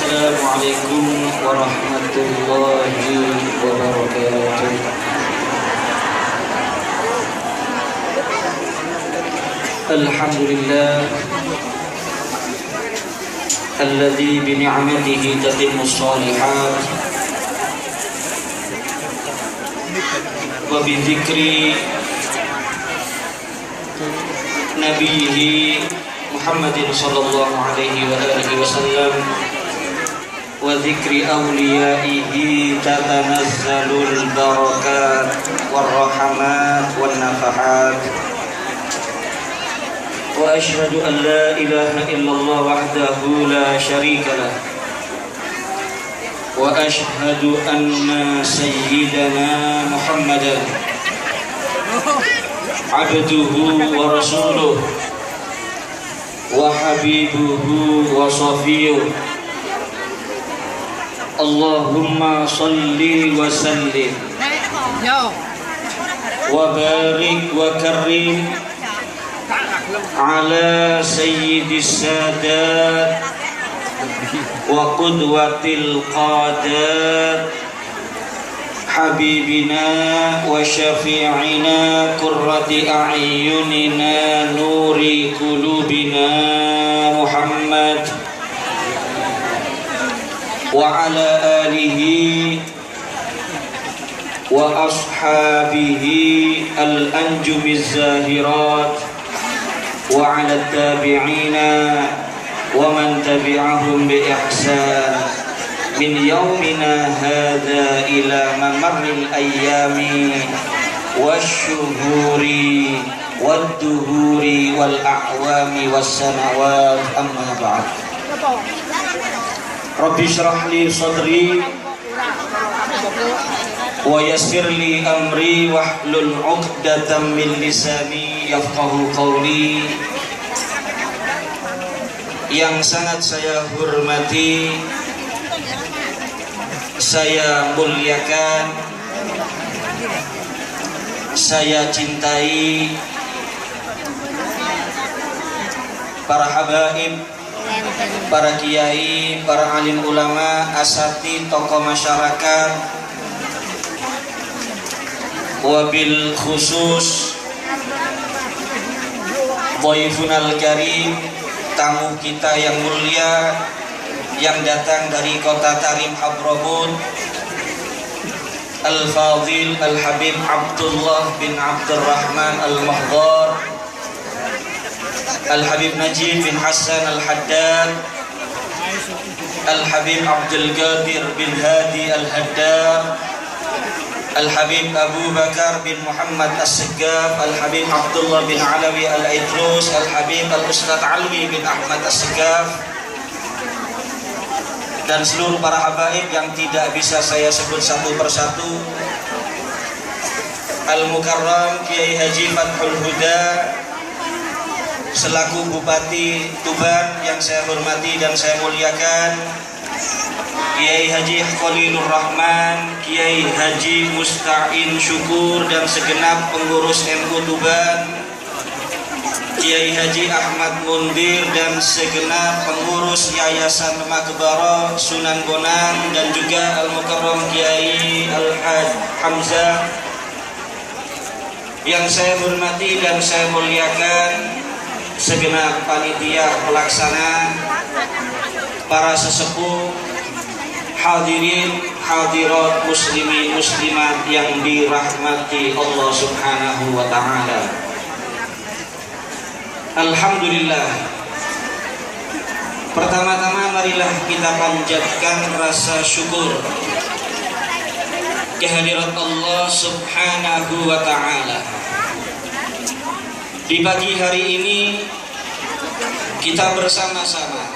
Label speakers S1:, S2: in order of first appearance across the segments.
S1: Assalamualaikum warahmatullahi wabarakatuh. Alhamdulillah alladzi bi ni'matihi tatimmus shalihat wa bi dzikri nabiyhi Muhammadin sallallahu alaihi wa alihi wasallam wa dzikri awliyaihi tatanazzalul barakat warahmat wan nafahat. Wa asyhadu an la ilaha illallah wahdahu la syarika lah wa asyhadu anna sayyidana Muhammadan abduhu wa rasuluh wa habibuhu wa safiyuh. Allahumma salli wa sallim wa barik wa karim ala sayyidis sadat wa qudwatil qadat habibina wa syafi'ina qurrati a'yunina nuri qulubina Muhammad wa ala alihi wa ashabihi al-anjumiz zahirat wa ala tabi'ina wa man tabi'ahum bi ihsan min yaumina hadha ila mamarril ayyami wasyuhuri wadduhuri wal a'wami was sanawat. Amma ba'd. Rabbi syrah li sadri wa yassir li amri wahlul 'uqdatam min lisani yafqahu qawli. Yang sangat saya hormati, saya muliakan, saya cintai para habaib, para kiai, para alim ulama, asatidz, tokoh masyarakat, wabil khusus dhaifunal karim, tamu kita yang mulia yang datang dari kota Tarim Hadramaut, Al-Fadhil Al-Habib Abdullah bin Abdurrahman Al-Mahdar, Al-Habib Najib bin Hassan Al-Haddad, Al-Habib Abdul Qadir bin Hadi Al-Haddad, Al-Habib Abu Bakar bin Muhammad As-Segaf, Al-Habib Abdullah bin Alawi Al-Idrus, Al-Habib Al-Ustadz Alwi bin Ahmad As-Segaf, dan seluruh para habaib yang tidak bisa saya sebut satu persatu. Al-Mukarram Kiai Haji Fathul Huda selaku Bupati Tuban yang saya hormati dan saya muliakan, Kiai Haji Khalilur Rahman, Kiai Haji Musta'in Syukur dan segenap pengurus MU Tuban, Kiai Haji Ahmad Mundir dan segenap pengurus Yayasan Makbarah Sunan Bonang, dan juga Al-Mukarram Kiai Al-Haj Hamzah yang saya hormati dan saya muliakan, segenap panitia pelaksana, para sesepuh, hadirin hadirat muslimin muslimat yang dirahmati Allah Subhanahu wa taala. Alhamdulillah. Pertama-tama marilah kita panjatkan rasa syukur kehadirat Allah Subhanahu wa taala. Di pagi hari ini kita bersama-sama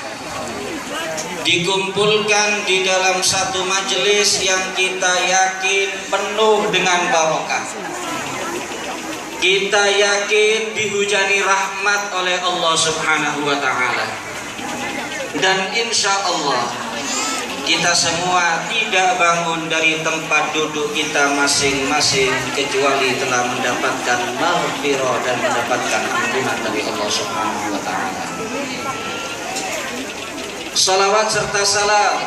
S1: dikumpulkan di dalam satu majelis yang kita yakin penuh dengan barokah. Kita yakin dihujani rahmat oleh Allah Subhanahu wa taala. Dan insya Allah kita semua tidak bangun dari tempat duduk kita masing-masing kecuali telah mendapatkan maghfirah dan mendapatkan ampunan dari Allah Subhanahu wa taala. Salawat serta salam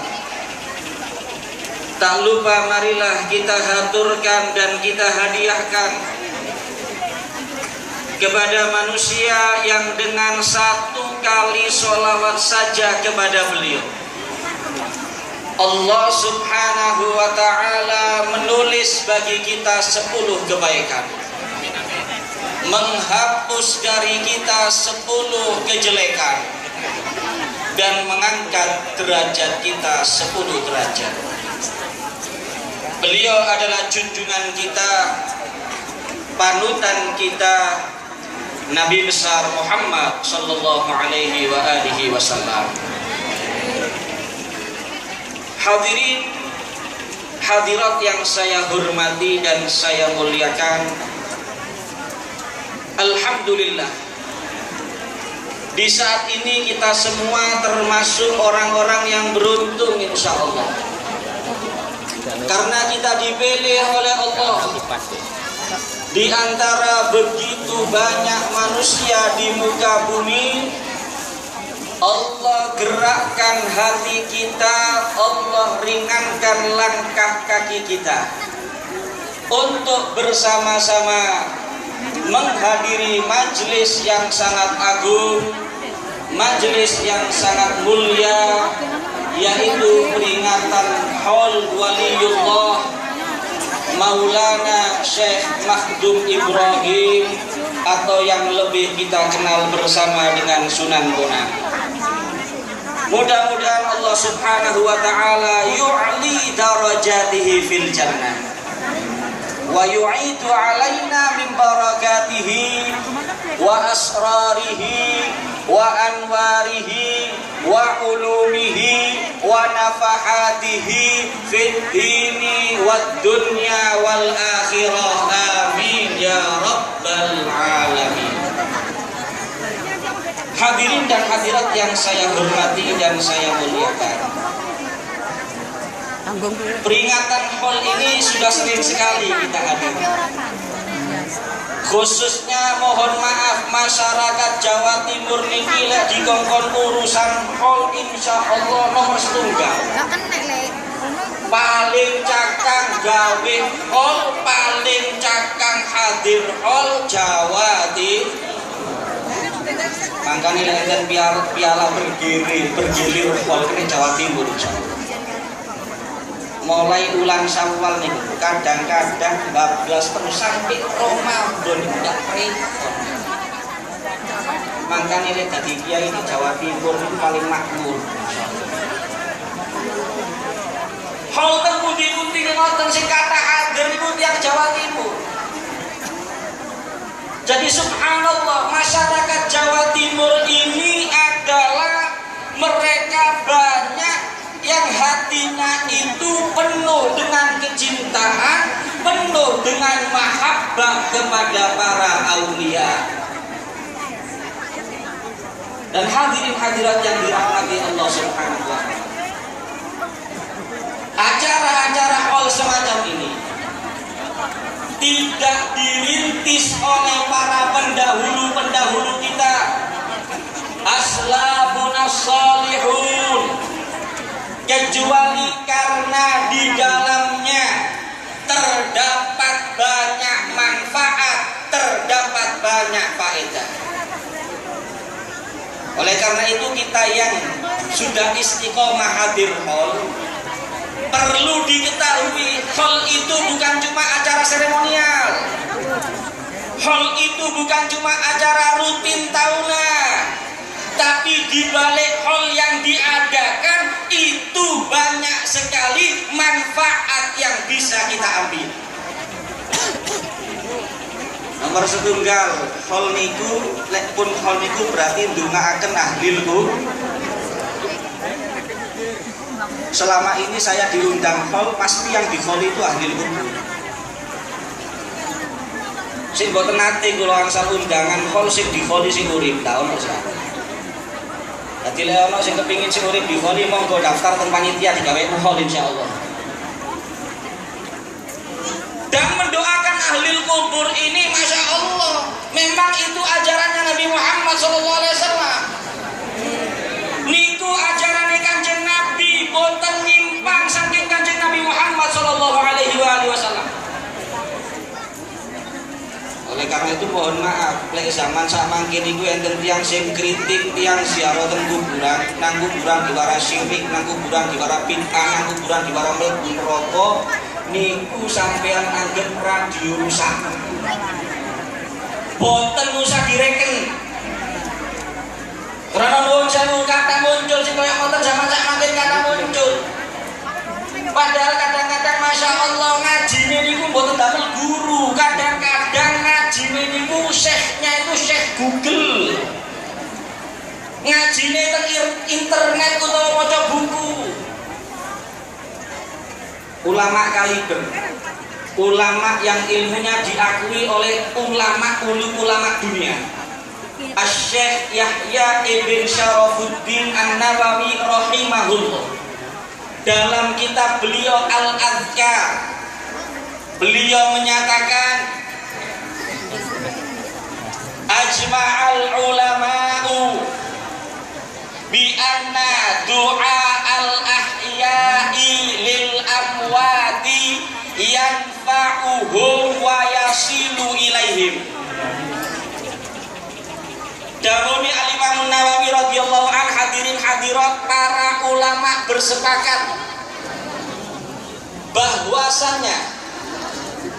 S1: tak lupa marilah kita haturkan dan kita hadiahkan kepada manusia yang dengan satu kali sholawat saja kepada beliau Allah subhanahu wa ta'ala menulis bagi kita 10 kebaikan, menghapus dari kita 10 kejelekan, dan mengangkat derajat kita 10 derajat. Beliau adalah junjungan kita, panutan kita, Nabi besar Muhammad sallallahu alaihi wa alihi wasallam. Hadirin hadirat yang saya hormati dan saya muliakan, alhamdulillah di saat ini kita semua termasuk orang-orang yang beruntung insya Allah, karena kita dipilih oleh Allah di antara begitu banyak manusia di muka bumi. Allah gerakkan hati kita, Allah ringankan langkah kaki kita untuk bersama-sama menghadiri majelis yang sangat agung, majelis yang sangat mulia, yaitu peringatan Haul Waliullah Maulana Syekh Makhdum Ibrahim, atau yang lebih kita kenal bersama dengan Sunan Bonang. Mudah-mudahan Allah subhanahu wa ta'ala yu'li darajatihi fil jannah wa yu'idu alaina min barakatihi wa asrarihi wa anwarihi wa ulumihi wa nafahatihi fid dini wad dunya wal akhirah, amin ya rabbal alamin. Hadirin dan hadirat yang saya hormati dan saya muliakan, peringatan Haul ini sudah sering sekali kita hadiri. Khususnya mohon maaf masyarakat Jawa Timur niki lek dikongkon urusan Haul insya Allah nomor setunggal. Paling cakang gawe Haul, paling cakang hadir Haul Jawa Timur. Makanya lenten piala bergilir Haul ke Jawa Timur. Mulai ulang Syawal nih, kadang-kadang 14 penuh sampai Ramadan tidak repot. Makanya lihat tadi kiai di Jawa Timur itu paling makmur. Haul terpundi-pundi ngoten sing kata hadir niku tiyang Jawa Timur. Jadi subhanallah, masyarakat Jawa Timur ini adalah mereka banyak yang hatinya itu penuh dengan kecintaan, penuh dengan mahabbah kepada para aulia. Dan hadirin hadirat yang dirahmati Allah subhanahu wa ta'ala, acara-acara Haul semacam ini tidak dirintis oleh para pendahulu-pendahulu kita, aslafun as-salihun, kecuali karena di dalamnya terdapat banyak manfaat, terdapat banyak faedah. Oleh karena itu kita yang sudah istiqomah hadir Haul, perlu diketahui Haul itu bukan cuma acara seremonial, Haul itu bukan cuma acara rutin tahunan, tapi di balik Haul yang diadakan itu banyak sekali manfaat yang bisa kita ambil. Nomor setunggal, Haul niku lek pun Haul niku berarti ndongaaken ahlil kubur. Selama ini saya diundang Haul, pasti yang di Haul itu ahlil kubur. Sing mboten nate kula angsal undangan Haul sing di Haul sing urip ta ono sak. Dadi lek ono sing kepengin sing urip di Haul monggo daftar teng panitia digawe Haul insyaallah. Dan mendoakan ahlil kubur ini masya Allah, memang itu ajarannya Nabi Muhammad SAW. Niku ajaran mohon maaf lek zaman samangke niku enten tiyang sing kritik tiyang ziarah teng kuburan, nang kuburan diwara syirik, nang kuburan diwara bid'ah, nang kuburan diwara mlebu neraka niku sampean anggap radio rusak. Boten usah direken. Karena nuwun sewu kata muncul sing kaya ngoten zaman sakmangke kata muncul. Padahal kadang-kadang Masya Allah ngajine niku mboten damel guru, kadang-kadang ngajine niku syekhnya itu syekh Google, ngajine teng internet utawa maca buku. Ulama kaliber, ulama yang ilmunya diakui oleh ulama dunia. Asy-Syaikh Yahya ibn Syarafuddin An-Nawawi rahimahullah, dalam kitab beliau Al-Adhkar, beliau menyatakan ajma'al ulama'u bi anna du'a al-ahya'i lil amwati yanfa'uhum wa yasilu ilaihim. Dawuh Al-Imam Nawawi radhiyallahu an, hadirin hadirat, para ulama bersepakat bahwasannya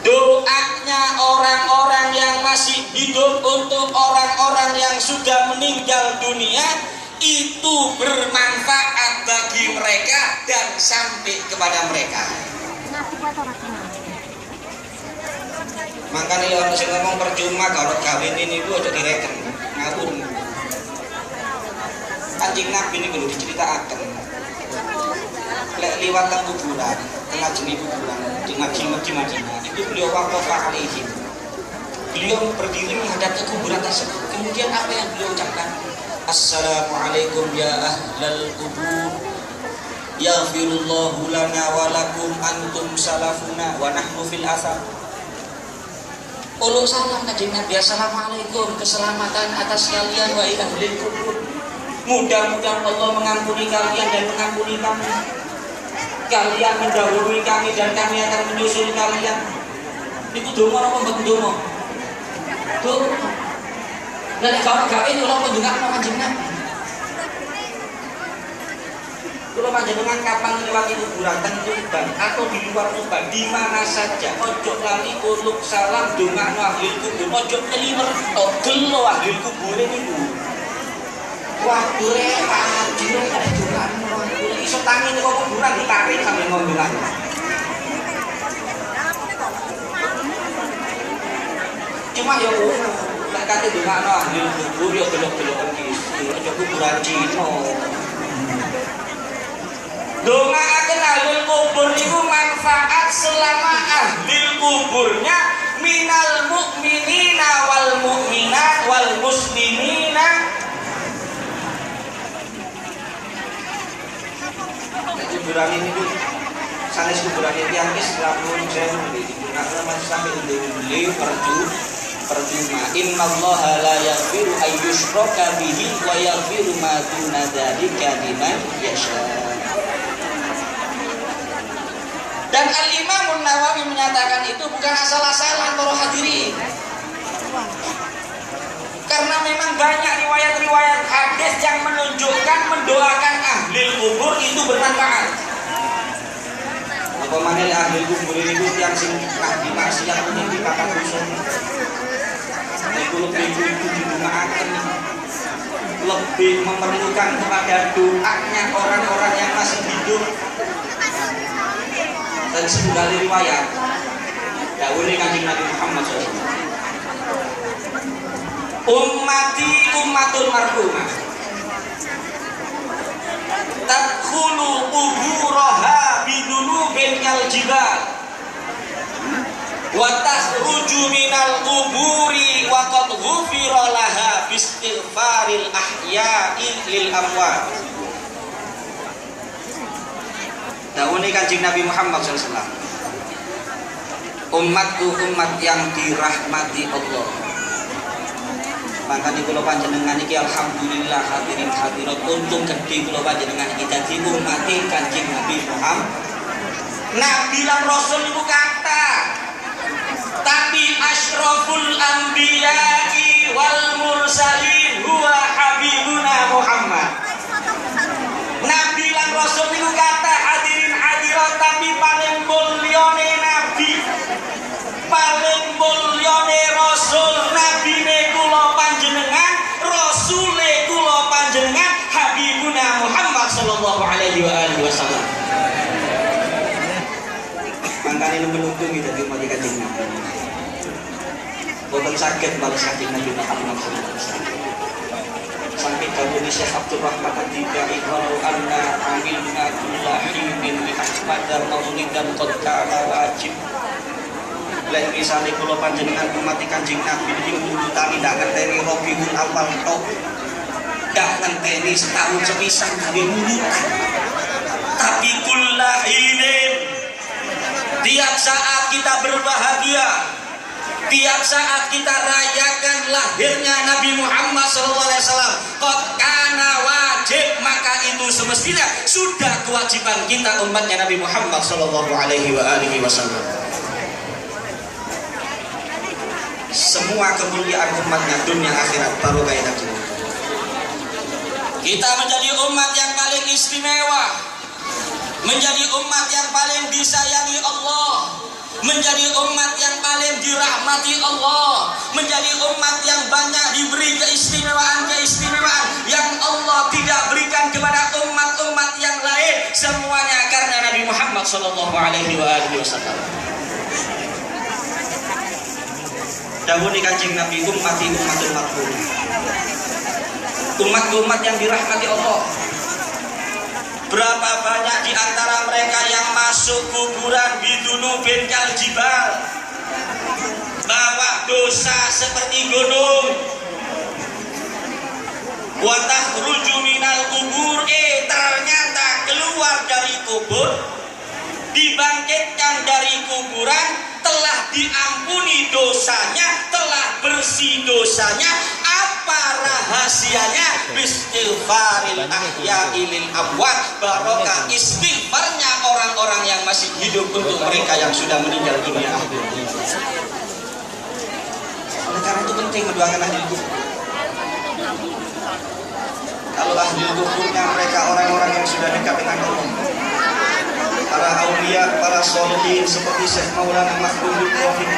S1: doanya orang-orang yang masih hidup untuk orang-orang yang sudah meninggal dunia itu bermanfaat bagi mereka dan sampai kepada mereka. Makanya orang sing ngomong percuma kalau kawin ini aja direken ngawur. Kanjeng Nabi ini belum diceritakan. Lek liwat teng kuburan, tengah jeni kuburan di Madinah itu beliau waqafa alaihi. Beliau berdiri menghadap ke kuburan tersebut. Kemudian apa yang beliau ucapkan? Assalamualaikum ya ahlal kubur. Yaghfirullahu lana wa lakum antum salafuna wa nahnu fil asar. Uluk salam kanjeng Nabi, assalamualaikum, keselamatan atas kalian wahai ahli kubur. Mudah-mudahan Allah mengampuni kalian dan mengampuni kami. Kalian mendahului kami dan kami akan menyusul kalian. Itu donga apa mboten donga? Donga. Lah nek gawe ini ora ndongakno kanjeng Nabi. Kalau panjenengan kapan melewati kuburan teng Tuban atau di luar Tuban, di mana saja, ojo lali uluk salam dongakno ahli kubur, ojo keliwer gelo ahli kubur niku. Waduh adine kare dongakno iso tangi ning kuburan ditarik sampe ngombelan. Cuma ya nek kate dongakno ahli kubur ya delok-deloken iki, ojo kuburan Cina. Dongaaken ahli kubur itu manfaat selama ahli kuburnya minal mu'minina wal mu'minat wal muslimina. Kuburan ini tuh sanes kuburan itu yang Islam pun saya karena masih sampai beli percuma. Innallaha la yaghfiru ayyushraka bihi wa yaghfiru ma duna dzalika liman yasha. Dan Al-Imam Nawawi menyatakan itu bukan asal-asalan para hadirin. Karena memang banyak riwayat-riwayat hadis yang menunjukkan mendoakan ahli kubur itu bermanfaat. Apa maneh ahli kubur itu yang sing ahli maksiat punya kata khusus. Iku lebih didongaaken, lebih memerlukan kepada doanya orang-orang yang masih hidup. Dan sebuah riwayat dawuhe Kanjeng Nabi Muhammad SAW, ummati ummatul marhumah tadkhulu quburaha bidunubin kal jibal wa takhruju minal quburi wa qad ghufira laha bistighfaril ahya'i lil amwat. Dawuhe Kanjeng Nabi Muhammad SAW, umatku umat yang dirahmati Allah. Makanya kula panjenengan iki alhamdulillah hadirin hadirat untung gede kula panjenengan iki dadi umat Kanjeng Nabi Muhammad. Nabi lan Rasul iku kata Tapi asyraful anbiya'i wal mursalin huwa habibuna Muhammad. Nabi lan rasul niku kata hadirin hadirat, tapi paling mulyane nabi, paling mulyane rasul, nabine kula panjenengan, rasule kula panjenengan, habibuna Muhammad sallallahu alaihi wa alihi wasallam. Mangkane menunggu kita di mati kanjeng Nabi. Boten saged balas kanjeng Nabi Muhammad sallallahu alaihi wasallam. Sampai dawuh Syekh Abdul Rahman Ad-Dibai walau anna amilna kullahi min Ahmad maulidan qad kana wajib. Lain misale kula panjenengan umat kanjeng Nabi iki nuntutani ndak ngerteni Rabiul Awal tok. Ndak ngenteni setahun sepisan gawe nunutan. Tapi kullahinin, tiap saat kita berbahagia, tiap saat kita rayakan lahirnya Nabi Muhammad SAW, qad kana wajib, maka itu semestinya sudah kewajiban kita umatnya Nabi Muhammad SAW. Semua kemuliaan umatnya dunia akhirat baru kayak tadi. Kita menjadi umat yang paling istimewa, menjadi umat yang paling disayangi Allah, menjadi umat yang paling dirahmati Allah, menjadi umat yang banyak diberi keistimewaan-keistimewaan yang Allah tidak berikan kepada umat-umat yang lain, semuanya karena Nabi Muhammad SAW. Dahulu kanjeng Nabi ummati ummatul marhum, umat-umat yang dirahmati Allah. Berapa banyak di antara mereka yang masuk kuburan bidunubin kal jibal, bawa dosa seperti gunung. Wa takhruju minal kubur, ternyata keluar dari kubur, dibangkitkan dari kuburan, telah diampuni dosanya, telah bersih dosanya. Apa rahasianya? Istighfaril ahya'i lil amwat, barokah istighfarnya orang-orang yang masih hidup untuk mereka yang sudah meninggal dunia. Oleh karena itu penting mendoakan ahli kubur. Kalau ahli kuburnya mereka orang-orang yang sudah dekat dengan Allah, para aulia, para sholihin seperti Syekh Maulana Makhdum Ibrahim,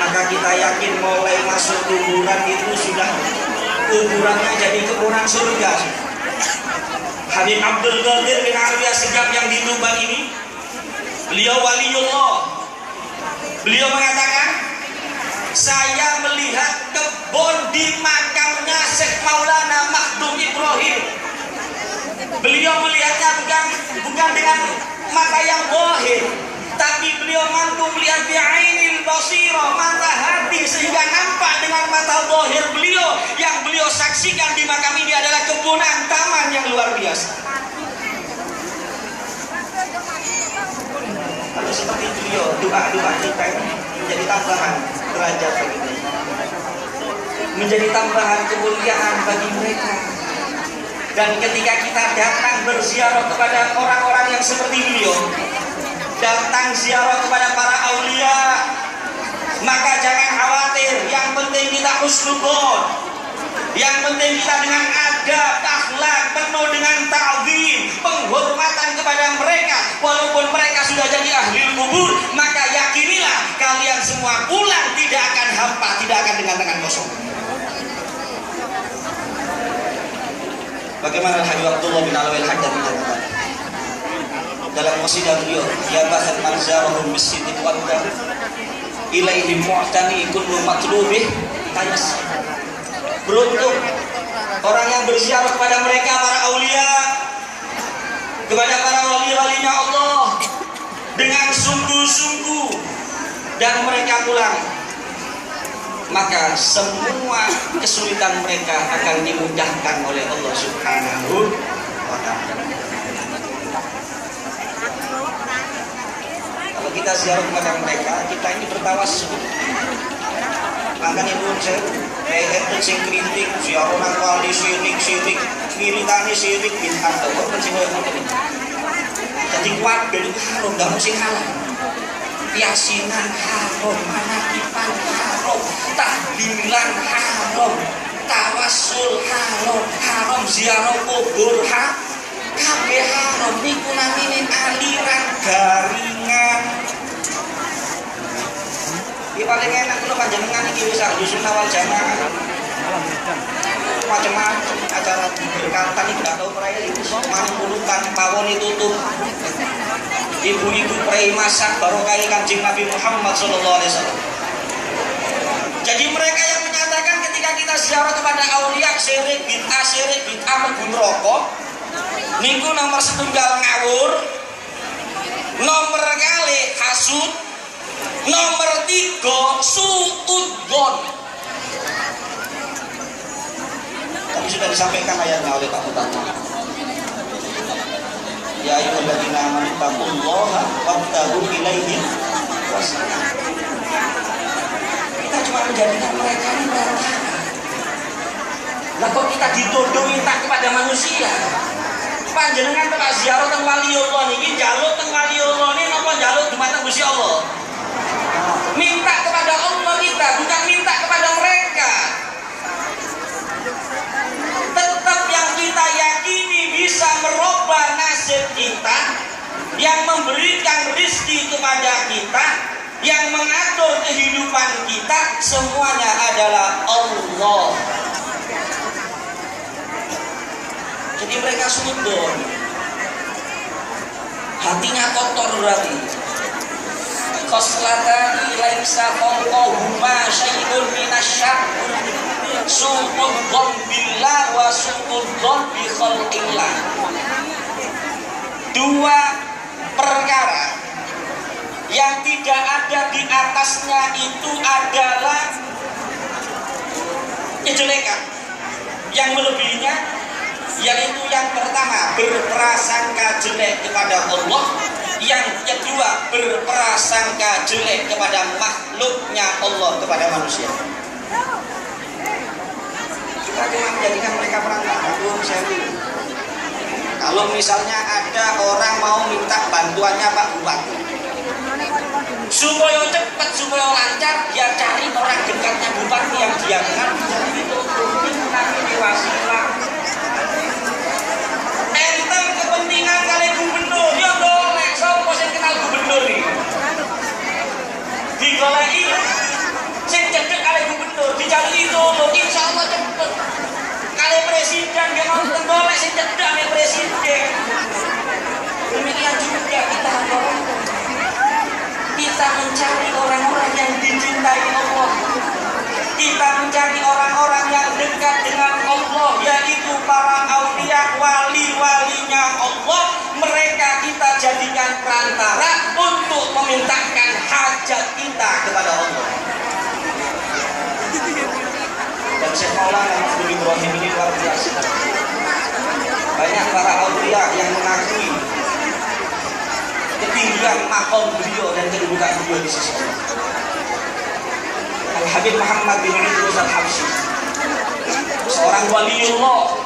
S1: maka kita yakin mulai masuk kuburan itu sudah kuburannya jadi kuburan surga. Habib Abdul Qadir bin Alwi Segaf yang di Tuban ini, beliau waliullah, beliau mengatakan, saya melihat kebun di makamnya Syekh Maulana Makhdum Ibrahim. Beliau melihatnya bukan dengan mata yang zahir, tapi beliau mampu melihat bi'ainil basira, mata hati, sehingga nampak dengan mata zahir beliau. Yang beliau saksikan di makam ini adalah kebunan taman yang luar biasa. Kalau seperti beliau, doa-doa kita ini menjadi tambahan derajat bagi mereka, menjadi tambahan kemuliaan bagi mereka. Dan ketika kita datang berziarah kepada orang-orang yang seperti beliau, datang ziarah kepada para aulia, maka jangan khawatir. Yang penting kita husnuzon, yang penting kita dengan adab, akhlak, penuh dengan ta'zim, penghormatan kepada mereka. Walaupun mereka sudah jadi ahli kubur, maka yakinilah kalian semua pulang tidak akan hampa, tidak akan dengan tangan kosong. Bagaimana Habib Abdullah bin Alwi Al-Haddad menyatakan dalam qasidah beliau, ya bahat man zarahum bis-sidq wadda ilaihi mu'tani kullu matlubih tayas. Beruntung orang yang berziarah kepada mereka, para aulia, kepada para wali-walinya Allah dengan sungguh-sungguh, dan mereka pulang, maka semua kesulitan mereka akan dimudahkan oleh Allah Subhanahu wa ta'ala. Kalau kita ziarah kepada mereka, kita ini bertawassul. Makanya pun saya itu sing kritik ziarah nang wali syirik, wiritane syirik bid'ah kok sing ngono iki. Jadi kuat ben karo ndak mesti kalah. yasinan haram, manakipan haram, tahlilan haram, tawassul haram, ziarah kubur kabeh haram. Niku namine aliran garingan. Iki paling enak kula panjenengan iki wis ahli sunnah wal jamaah. Macam-macam acara berkatan ini tidak tahu perayaan itu manipulukan pawon tutup, ibu-ibu perai masak barokah Kanjeng Nabi Muhammad SAW. Jadi mereka yang menyatakan ketika kita ziarah kepada aulia syirik bid'ah mlebu neraka niku nomor setunggal ngawur, nomor kali hasud, nomor 3 suudzon. Tadi sudah disampaikan ayatnya oleh Pak Mutawalla. Ya ayyuhalladzina amanu taqullaha wabtaghu ilaihi wasilah. Kita cuma menjadikan mereka ini perantara. Lah kok kita dituduh minta kepada manusia? Panjenengan tepak ziarah teng waliullah niki njaluk teng waliullah niki napa njaluk dumateng Gusti Allah? Minta kepada Allah kita, bukan minta kepada mereka. Tetap yang kita yakini bisa merubah nasib kita, yang memberikan rezeki kepada kita, yang mengatur kehidupan kita, semuanya adalah Allah. Jadi mereka sudon, hatinya kotor berarti. Khoslatani laisa fawqahuma syai'un minasyarr su'udzon billah wa su'udzon bi khalqillah. Dua perkara yang tidak ada di atasnya itu adalah kejelekan. Yang melebihinya yaitu yang pertama berprasangka jelek kepada Allah, yang kedua berprasangka jelek kepada makhluknya Allah, kepada manusia. Kita cuma menjadikan mereka perantara. Kalau misalnya ada orang mau minta bantuannya Pak Bupati supaya cepat, supaya lancar, dia cari orang dekatnya Bupati yang dia kenal, jadi itu nanti wasilah. Enten kepentingan kali gubernur, ya golek sapa sing kenal gubernur iki. Digoleki sing cedhek kali gubernur, dijalui tolong insyaallah cepet. Kali presiden dia nonton golek sing cedhek kali presiden. Demikian juga kita mencari orang-orang yang dicintai Allah. Kita mencari orang-orang yang dekat dengan Allah, yaitu para aulia, wali-walinya Allah. Mereka kita jadikan perantara untuk memintakan hajat kita kepada Allah. Dan sekolah Nabi Ibrahim ini luar biasa. Banyak para aulia yang mengakui ketinggian makom beliau dan kedudukan beliau di sisi Allah. Al-Habib Muhammad bin Idris Al-Habsyi, seorang waliullah.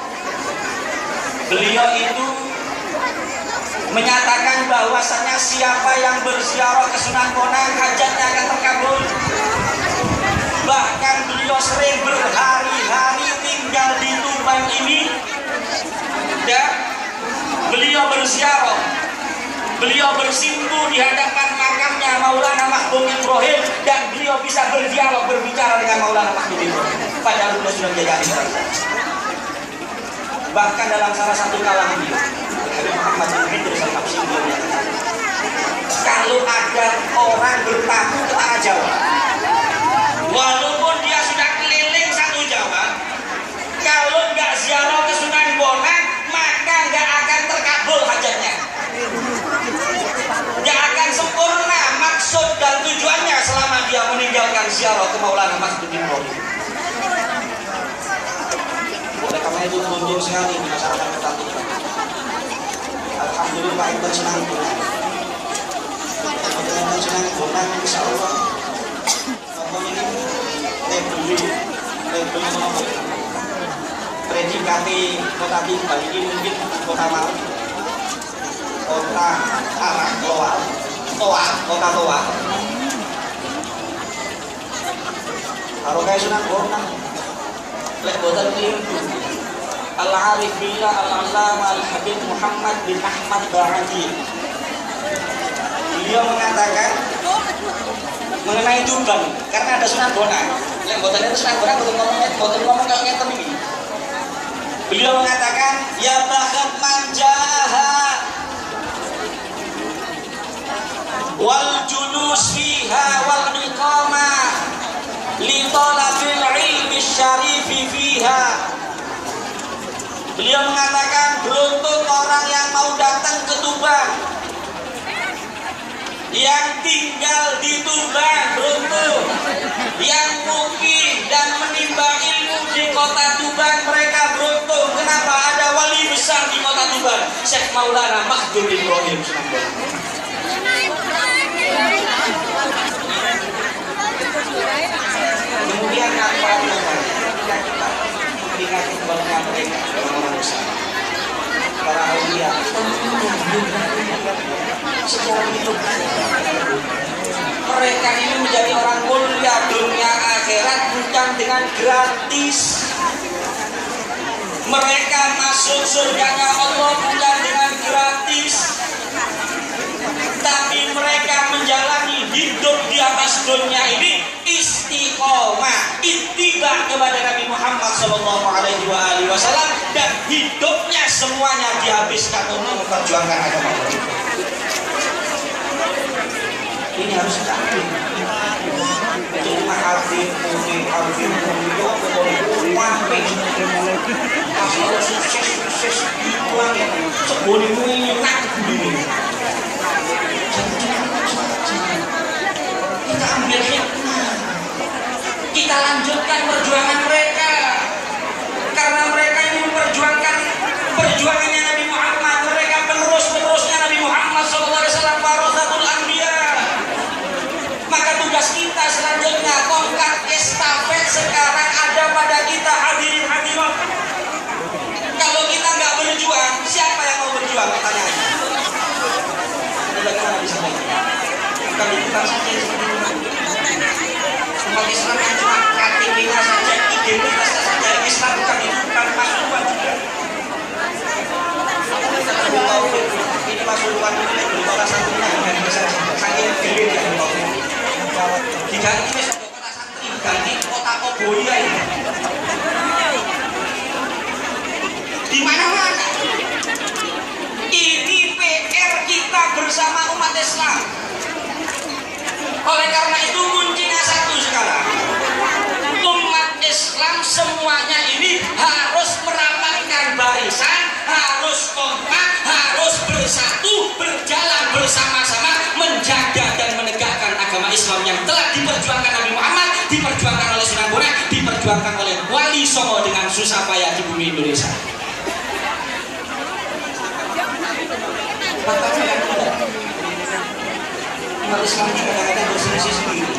S1: Beliau itu menyatakan bahwasanya siapa yang berziarah ke Sunan Bonang hajatnya akan terkabul. Bahkan beliau sering berhari-hari tinggal di Tuban ini dan beliau berziarah, beliau bersimpu di hadapan makamnya Maulana Makhdum Ibrahim, dan beliau bisa berdialog, berbicara dengan Maulana Makhdum Ibrahim. Padahal beliau sudah menjadi ahli. Bahkan dalam salah satu kalangan beliau, Habib Muhammad bin Idris Al-Habsyi, kalau ada orang bertamu ke tanah Jawa, walaupun dia sudah keliling satu Jawa, kalau nggak ziarah ke Sunan Bonang, maka nggak akan terkabul hajatnya. Nggak akan sempurna maksud dan tujuannya selama dia meninggalkan ziarah ke Maulana Makhdum Ibrahim. Oleh karena itu beruntung sekali masyarakat kita. Alhamdulillah kita senang Bonang. Kita senang Bonang, insya Allah. Pokoknya ini predikasi kota Bali ini mungkin kota Malang, kota arah global. kota Toa. Karo kae Sunan Bonang. Lek boten keliru. Al-Arif Billah Al-Allamah Al-Habib Muhammad bin Ahmad Ba'adi. Beliau mengatakan mengenai Tuban, karena ada Sunan Bonang. Lek boten itu Sunan Bonang boten ngomong kalau ngeten iki. Beliau mengatakan ya bakat manjaha wal julus fiha wal iqamah li talabil ilmi syarifi fiha. Beliau mengatakan beruntung orang yang mau datang ke Tuban, yang tinggal di Tuban, beruntung yang mukim dan menimba ilmu di kota Tuban, mereka beruntung. Kenapa? Ada wali besar di kota Tuban, Syekh Maulana Mahdud Ibrahim. Kemudian apa kita mengingat kepada mereka orang-orang besar, para aulia secara hidup. Mereka ini menjadi orang mulia dunia akhirat bukan dengan gratis. Mereka masuk surganya Allah bukan dengan gratis, tapi mereka menjalani hidup di atas dunia ini istiqomah, ittiba kepada Nabi Muhammad SAW, dan hidupnya semuanya dihabiskan untuk memperjuangkan agama Allah. Ini harus dicapai. Itu mahafid, mahafid, masalah sukses pulang ya, sebelum ini nak kita ambil hikmah, kita lanjutkan perjuangan mereka, karena mereka ini memperjuangkan perjuangannya Nabi Muhammad. Mereka penerusnya Nabi Muhammad SAW, warasatul anbiya. Maka tugas kita selanjutnya, tongkat estafet sekarang ada pada kita, hadirin hadirat. Kalau kita nggak berjuang, siapa yang mau berjuang? Pertanyaannya. Bagaimana bisa berjuang? Kalau kita saja umat Islam yang cuma KTP-nya saja, identitasnya saja, Islam bukan itu, bukan pasukan juga. Ini pasukan ini belum kota santrinya, bukan bisa saking gelir ya. Diganti besok kota santri, ganti kota Koboya ini. Di mana-mana. Ini PR kita bersama umat Islam. Oleh karena itu kuncinya satu sekarang, umat Islam semuanya ini harus merapatkan barisan, harus kompak, harus bersatu, berjalan bersama-sama menjaga dan menegakkan agama Islam yang telah diperjuangkan Nabi Muhammad, diperjuangkan oleh Sunan Bonang, diperjuangkan oleh Wali Songo dengan susah payah di bumi Indonesia. Makanya yang tidak, umat Islam itu kadang-kadang berselisih sendiri.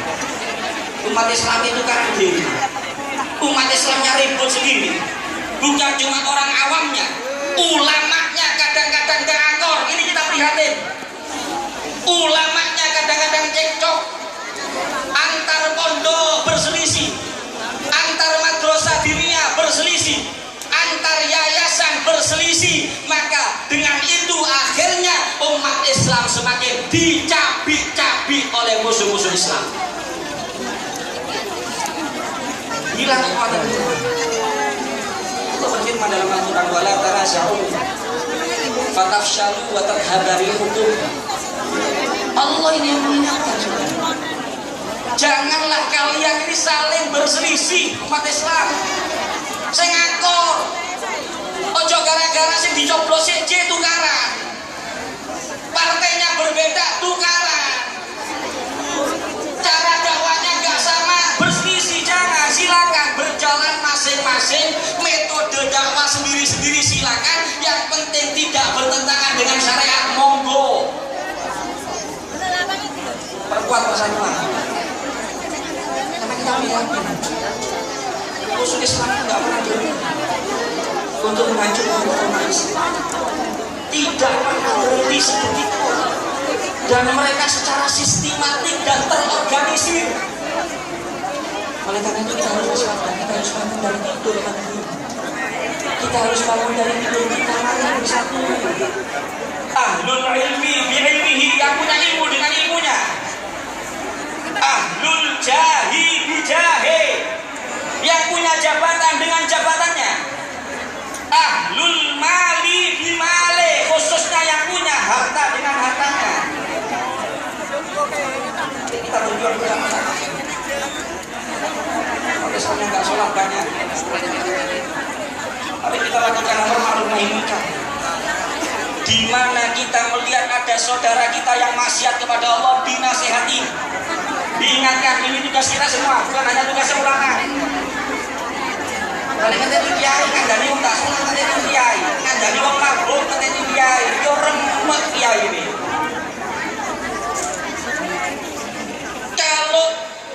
S1: Umat Islam itu karena diri, umat Islamnya ribut sendiri. Bukan cuma orang awamnya, ulamanya kadang-kadang terakor. Ini kita prihatin. Ulamanya kadang-kadang cekcok, antar pondok berselisih, antar madrasah diniyah berselisih, antar yayasan berselisih. Maka dengan itu akhirnya umat Islam semakin dicabik-cabik oleh musuh-musuh Islam. Hilang kekuatan itu. Allah berfirman dalam Al-Quran, wala tanaza'u fatafshalu wa tadhhabu rihukum. Allah ini yang mengingatkan. Janganlah kalian ini saling berselisih umat Islam. Saya ngakor. Ojo gara-gara sing dicoblos C tukaran. Partainya berbeda tukaran. Cara dakwahnya nggak sama, berselisih. Jangan, silakan berjalan masing-masing, metode dakwah sendiri-sendiri silakan. Yang penting tidak bertentangan dengan syariat, monggo. Perkuat persatuan. Karena kita lihat musuh Islam tidak pernah berhenti untuk menghancurkan agama Islam. Tidak pernah berhenti sedetik pun. dan mereka secara sistematik dan terorganisir. Oleh karena itu kita harus waspada, kita harus bangun dari tidur pagi. Kita harus bangun dari tidur kita, mari bersatu. Ahlul ilmi bi'ilmihi, yang punya ilmu dengan ilmunya. Ahlul jahi bijahi, yang punya jabatan dengan jabatannya. Ahlul mali bimale, khususnya yang punya harta dengan hartanya. Kita berjuang bersama-sama. Misalnya nggak sholat banyak, tapi kita lakukan amar ma'ruf nahi munkar. Di mana kita melihat ada saudara kita yang maksiat kepada Allah, dinasihati, diingatkan. Ini tugas kita semua, bukan hanya tugas ulama. Kalau kita itu kiai, ngandani wong tak sholat, kita itu kiai, ngandani wong mabuk, kita itu kiai, yo remet kiai ini. Kalau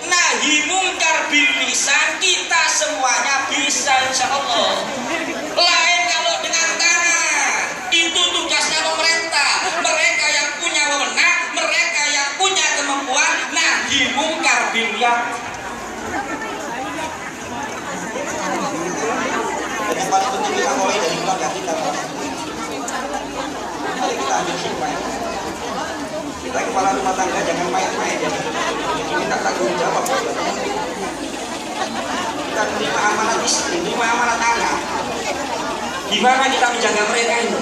S1: nahi mungkar bil lisan, kita semuanya bisa insya Allah. Lain kalau dengan tangan, itu tugasnya pemerintah. Mereka yang punya wewenang, mereka yang punya kemampuan nahi mungkar bil lisan. Yang paling penting kita mulai dari keluarga kita. Mari kita ambil hikmah. Kita kepala rumah tangga jangan main-main, jangan kita tanggung jawab. Kita menerima amanat istri, menerima amanat anak. Gimana kita menjaga mereka itu?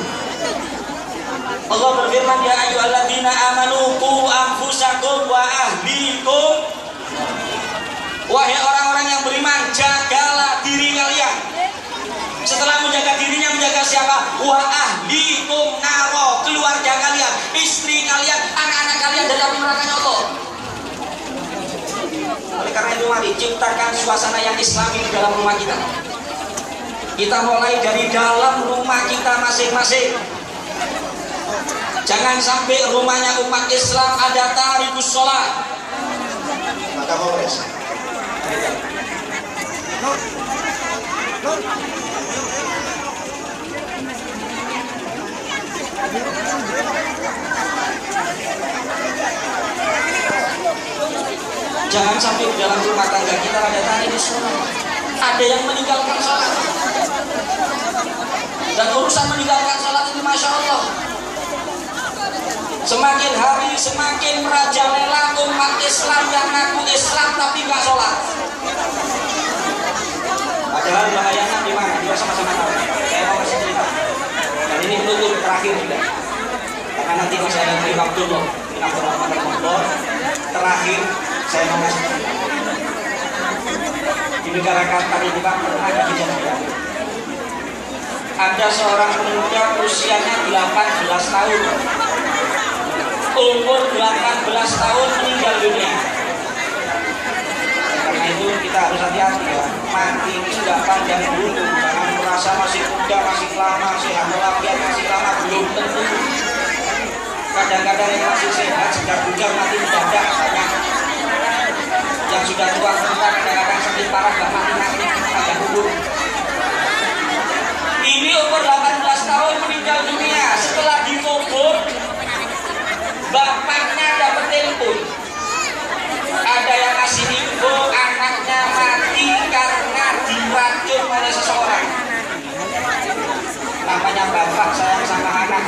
S1: Allah berfirman, ya ayyuhalladzina amanu qu anfusakum wa ahlikum. Wahai orang-orang yang beriman, jagalah diri kalian. Setelah menjaga dirinya, menjaga siapa? Wa ahlikum naro, keluarga kalian, istri kalian, anak-anak kalian dari api nerakanya Allah. Oleh karena itu mari ciptakan suasana yang islami di dalam rumah kita. Kita mulai dari dalam rumah kita masing-masing. Jangan sampai rumahnya umat Islam ada tarikus sholat. Maka Polres. Jangan sampai di dalam rumah tangga kita ada tarikus sholat. Ada yang meninggalkan sholat. Dan urusan meninggalkan sholat itu Masya Allah, semakin hari semakin merajalela umat Islam yang ngaku Islam tapi nggak sholat. Padahal bahayanya di mana? Kita sama-sama tahu. Saya mau kasih cerita. Dan ini penutup terakhir juga. Karena nanti masih ada beri waktu loh. Terakhir saya mau kasih cerita. Di negara Qatar ini Pak pernah kejadian. Ada seorang pemuda usianya 18 tahun. Umur 18 tahun meninggal dunia. Karena itu kita harus hati-hati ya. Mati ini nggak pandang bulu. Jangan merasa masih muda, masih lama, sehat walafiat, masih lama, belum tentu. Kadang-kadang yang masih sehat sejak bugar mati mendadak banyak. Yang sudah tua renta kadang-kadang sakit parah nggak mati-mati panjang umur. Ini umur 18 tahun meninggal dunia. Setelah dikubur, bapaknya dapat telepon. Ada yang kasih info anaknya mati karena diracun oleh seseorang. Namanya bapak sayang sama anak,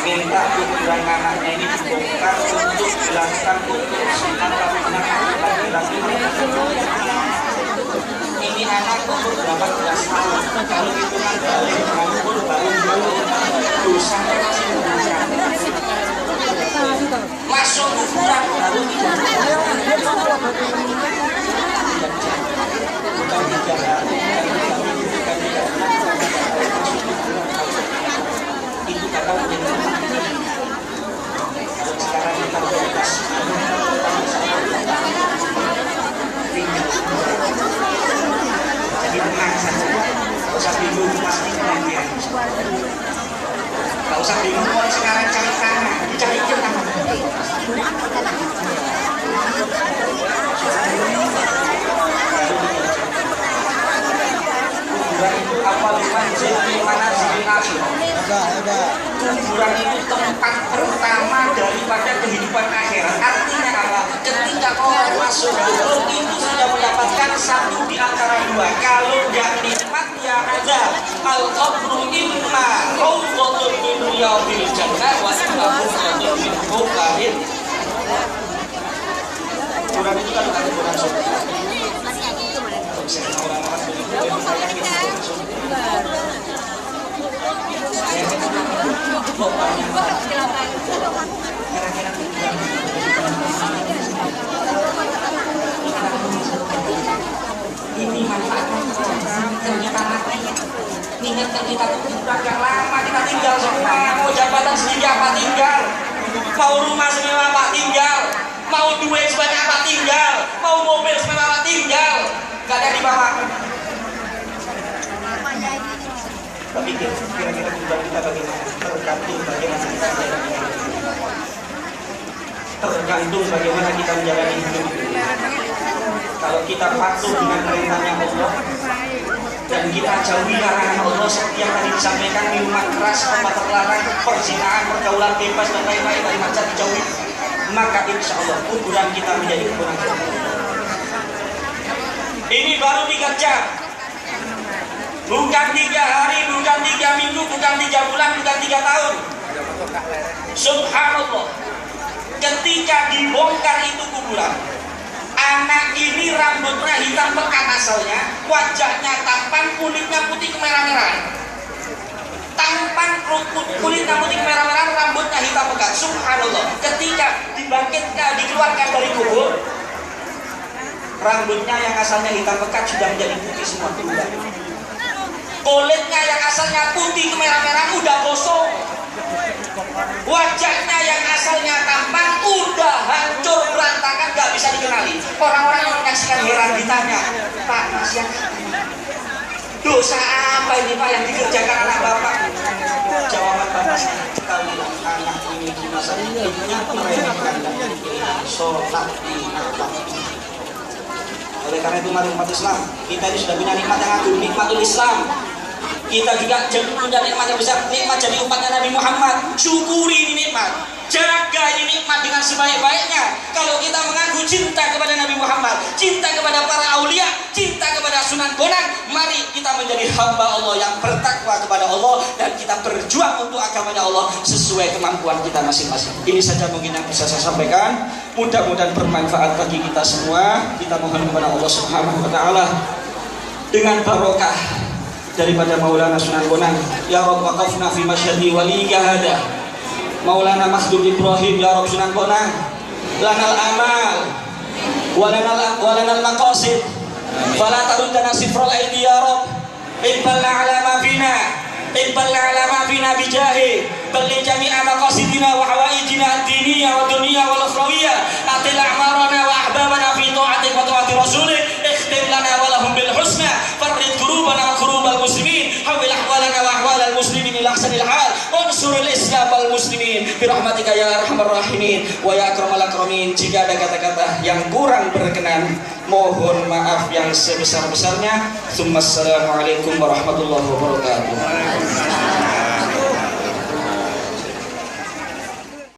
S1: minta kuburan anaknya ini dibongkar untuk dilakukan otopsi atau laki-laki. Ini anak umur 18 tahun. Kalau hitungan balik umur baru dosa masih dosa. Masuk kuburan baru tidak. Bukan 3 hari, itu kata sekarang kita bebas. Jadi tenang saja, gak usah bingung, pasti kemudian. Gak usah bingung, mulai sekarang cari tanah, dicari tanah. Kuburan itu apa bukan jadi mana jadi nabi? Kuburan itu tempat kepada kehidupan akhirat. Artinya apa? Ketika orang masuk kubur itu sudah mendapatkan satu di antara dua. Kalau nggak nikmat ya azab. Al-qabru imma rawdatun min riyadil jannah wa imma rawdatun min hukarin. Kurang itu kan ada kurang surga. Ini manfaatnya ingatkan kita sudah agak lama kita tinggal semua. Mau jabatan setinggi apa tinggal, mau rumah semewah apa tinggal, mau duit sebanyak apa tinggal, mau mobil semewah apa tinggal, gak ada di bawah. Tapi kira-kira tujuan kita bagaimana? Tergantung bagaimana kita menjalani hidup. Tergantung bagaimana kita menjalani hidup. Kalau kita patuh dengan perintahnya Allah dan kita jauhi larangan Allah seperti yang tadi disampaikan, minuman keras, tempat terlarang, perzinahan, pergaulan bebas dan lain-lain dari macam dijauhi, maka insya Allah kuburan kita menjadi kuburan kita. Ini baru 3 jam. Bukan 3 hari, bukan 3 minggu, bukan 3 bulan, bukan 3 tahun. Subhanallah. Ketika dibongkar itu kuburan, anak ini rambutnya hitam pekat asalnya, wajahnya tampan, kulitnya putih kemerah-merahan. Tampan, kulitnya putih kemerah-merahan, rambutnya hitam pekat. Subhanallah. Ketika dibangkitkan, dikeluarkan dari kubur, rambutnya yang asalnya hitam pekat sudah menjadi putih semua kuburan. Kulitnya yang asalnya putih kemerah-merahan udah gosong. Wajahnya yang asalnya tampan udah hancur berantakan, gak bisa dikenali. Orang-orang yang menyaksikan heran ditanya, Pak, siapa? Dosa apa ini Pak yang dikerjakan anak Bapak? Jawaban Bapak sekali, anak ini di masa hidupnya meremehkan sholat di atas. Oleh karena itu mari umat Islam, kita ini sudah punya nikmat yang agung, nikmatul Islam. Kita juga punya nikmat yang besar, nikmat jadi umatnya Nabi Muhammad. Syukuri ini nikmat, jaga ini nikmat dengan sebaik-baiknya. Kalau kita mengaku cinta kepada Nabi Muhammad, cinta kepada para aulia, cinta kepada Sunan Bonang, mari kita menjadi hamba Allah yang bertakwa kepada Allah dan kita berjuang untuk agamanya Allah sesuai kemampuan kita masing-masing. Ini saja mungkin yang bisa saya sampaikan. Mudah-mudahan bermanfaat bagi kita semua. Kita mohon kepada Allah Subhanahu wa taala dengan barokah daripada Maulana Sunan Bonang. Ya Rabb, waqafna fi masyhadi waliga hada Maulana Mahdud Ibrahim. Ya Rabb, Sunan Bonang lanal amal walanal maqasid fala taruddana sifral aidi. Ya Rabb, ibbal ala ma fina, ibbal ala ma fina bijahi balli jami'a maqasidina wa hawaijina ad-diniyya wa dunyya wal ukhrawiyya. Atil a'marana wa ahbabana fi ta'atik wa ta'ati rasulik. Ikhtim lana wa lahum bil husna. Farrid qulubana wa qulubal muslimin. Hawil ahwalana wa ahwalal muslimin ila ahsanil hal. Unsuril islam wal muslimin bi rahmatika ya arhamar rahimin wa ya akramal akramin. Jika ada kata-kata yang kurang berkenan, mohon maaf yang sebesar-besarnya. Assalamualaikum warahmatullahi wabarakatuh.